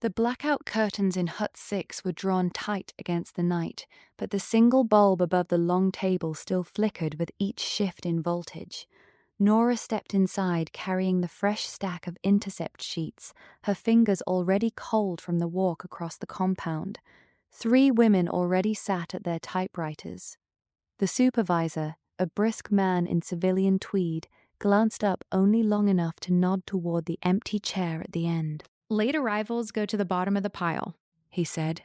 The blackout curtains in Hut 6 were drawn tight against the night, but the single bulb above the long table still flickered with each shift in voltage. Nora stepped inside, carrying the fresh stack of intercept sheets, her fingers already cold from the walk across the compound. 3 women already sat at their typewriters. The supervisor, a brisk man in civilian tweed, glanced up only long enough to nod toward the empty chair at the end. "Late arrivals go to the bottom of the pile," he said.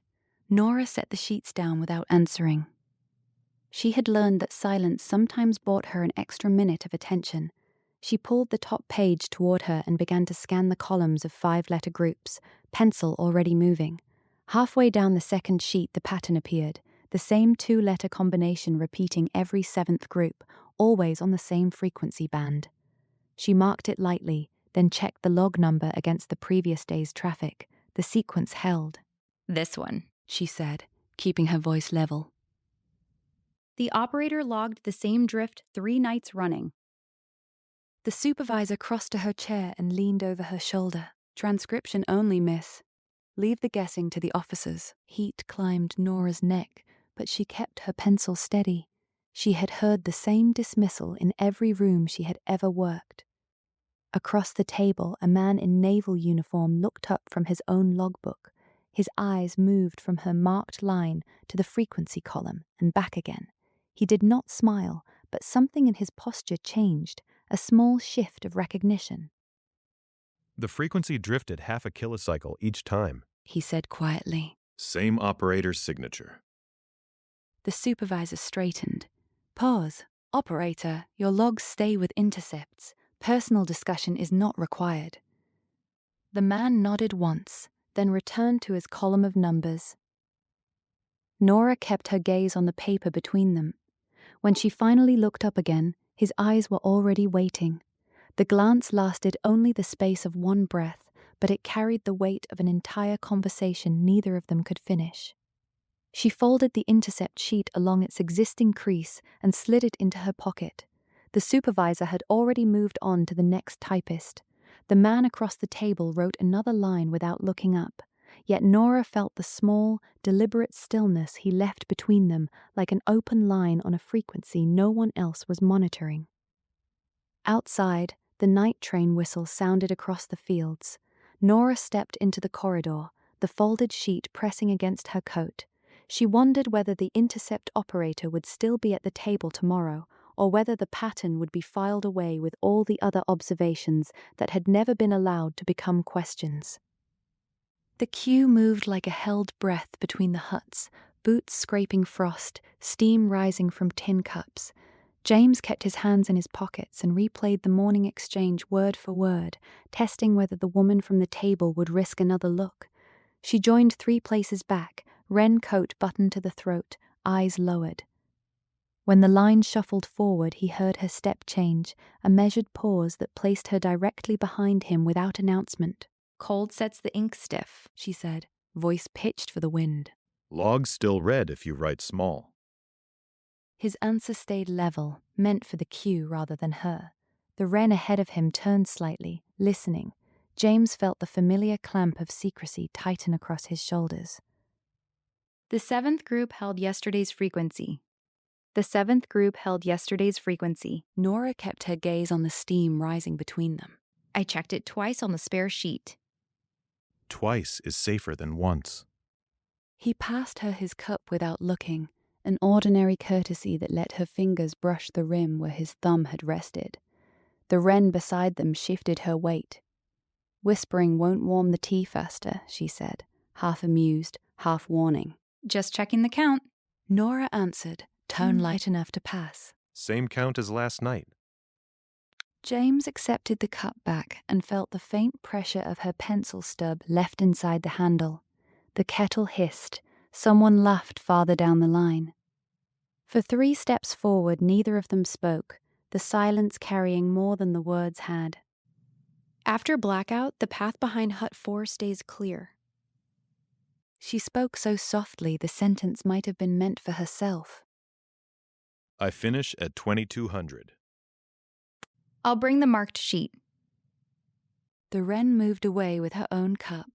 Nora set the sheets down without answering. She had learned that silence sometimes bought her an extra minute of attention. She pulled the top page toward her and began to scan the columns of 5-letter groups, pencil already moving. Halfway down the second sheet the pattern appeared, the same 2-letter combination repeating every 7th group, always on the same frequency band. She marked it lightly, then checked the log number against the previous day's traffic. The sequence held. "This one," she said, keeping her voice level. "The operator logged the same drift 3 nights running." The supervisor crossed to her chair and leaned over her shoulder. "Transcription only, miss. Leave the guessing to the officers." Heat climbed Nora's neck, but she kept her pencil steady. She had heard the same dismissal in every room she had ever worked. Across the table, a man in naval uniform looked up from his own logbook. His eyes moved from her marked line to the frequency column and back again. He did not smile, but something in his posture changed, a small shift of recognition. "The frequency drifted half a kilocycle each time," he said quietly. "Same operator's signature." The supervisor straightened. "Pause. Operator, your logs stay with intercepts. Personal discussion is not required." The man nodded once, then returned to his column of numbers. Nora kept her gaze on the paper between them. When she finally looked up again, his eyes were already waiting. The glance lasted only the space of one breath, but it carried the weight of an entire conversation neither of them could finish. She folded the intercept sheet along its existing crease and slid it into her pocket. The supervisor had already moved on to the next typist. The man across the table wrote another line without looking up, yet Nora felt the small, deliberate stillness he left between them like an open line on a frequency no one else was monitoring. Outside, the night train whistle sounded across the fields. Nora stepped into the corridor, the folded sheet pressing against her coat. She wondered whether the intercept operator would still be at the table tomorrow, or whether the pattern would be filed away with all the other observations that had never been allowed to become questions. The queue moved like a held breath between the huts, boots scraping frost, steam rising from tin cups. James kept his hands in his pockets and replayed the morning exchange word for word, testing whether the woman from the table would risk another look. She joined 3 places back, wren coat buttoned to the throat, eyes lowered. When the line shuffled forward, he heard her step change, a measured pause that placed her directly behind him without announcement. "Cold sets the ink stiff," she said, voice pitched for the wind. "Log's still red if you write small." His answer stayed level, meant for the queue rather than her. The wren ahead of him turned slightly, listening. James felt the familiar clamp of secrecy tighten across his shoulders. "The 7th group held yesterday's frequency." "The 7th group held yesterday's frequency." Nora kept her gaze on the steam rising between them. "I checked it twice on the spare sheet." "Twice is safer than once." He passed her his cup without looking, an ordinary courtesy that let her fingers brush the rim where his thumb had rested. The wren beside them shifted her weight. "Whispering won't warm the tea faster," she said, half amused, half warning. "Just checking the count." Nora answered, tone light enough to pass. "Same count as last night." James accepted the cup back and felt the faint pressure of her pencil stub left inside the handle. The kettle hissed. Someone laughed farther down the line. For 3 steps forward, neither of them spoke, the silence carrying more than the words had. "After blackout, the path behind Hut 4 stays clear." She spoke so softly the sentence might have been meant for herself. "I finish at 2200. "I'll bring the marked sheet." The wren moved away with her own cup.